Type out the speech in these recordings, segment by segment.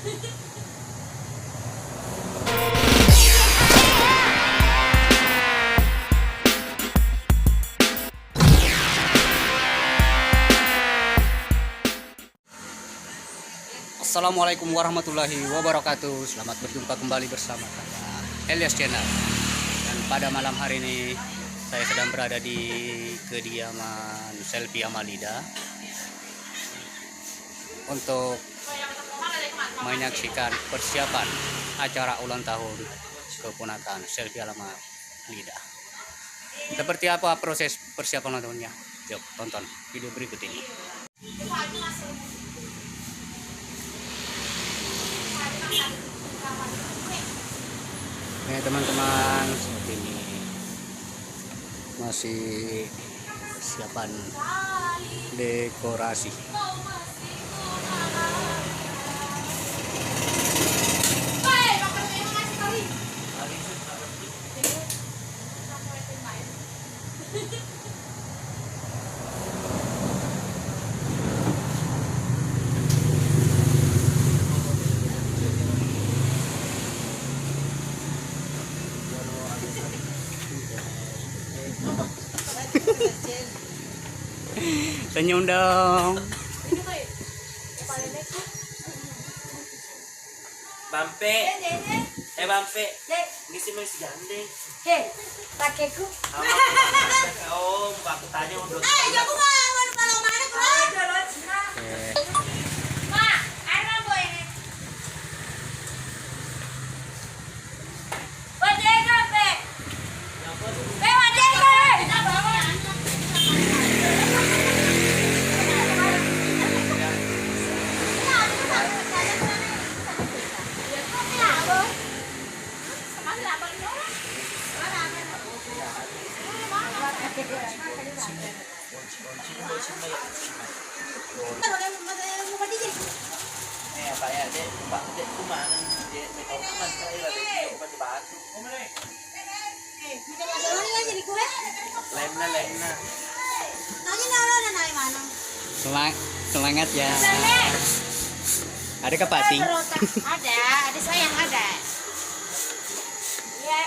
Assalamualaikum warahmatullahi wabarakatuh. Selamat berjumpa kembali bersama saya Elias Channel. Dan pada malam hari ini saya sedang berada di kediaman Selvi Amalida untuk menyaksikan persiapan acara ulang tahun keponakan Selvi Amalida. Seperti apa proses persiapan ulang tahunnya? Yuk tonton video berikut ini. Nih teman-teman, seperti ini masih persiapan dekorasi. Senyum dong. Bampe. Bampe. Ngisi masih gandeng. Pakeku. Oh, aku tanya udah. Aku mau kalau mana bro? Mak, ada boy ini. Wadega be. Be wadega. Pak ya, Pak kumanan dia tahu kan saya lagi obat batu. Lemna. Semangat ya. Ada kepati. Ada sayang ada. Ya.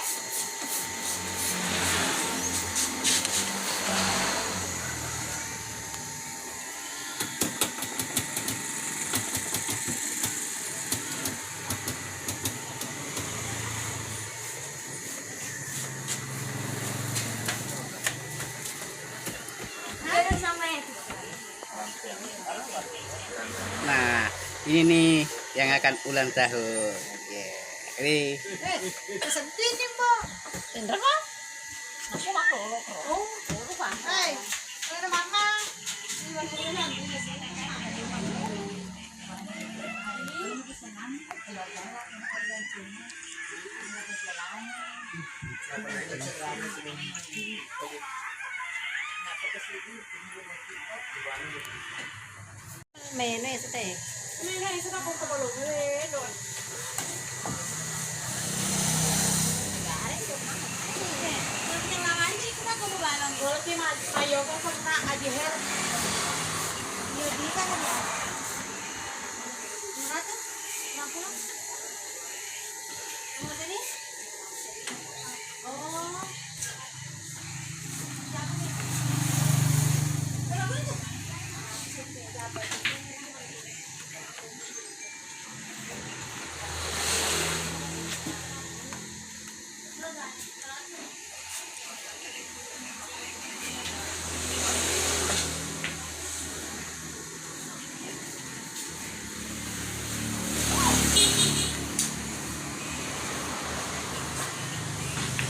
Nah, ini nih yang akan ulang tahun. Ini Sedih nih, Mbak. Indra kan? Aku makan lo. Oh, lupa. Hei, ada mama. Meno ya teh. Meno itu aku kebalo meno. Ayo kok kena aja her. Dia kan ya.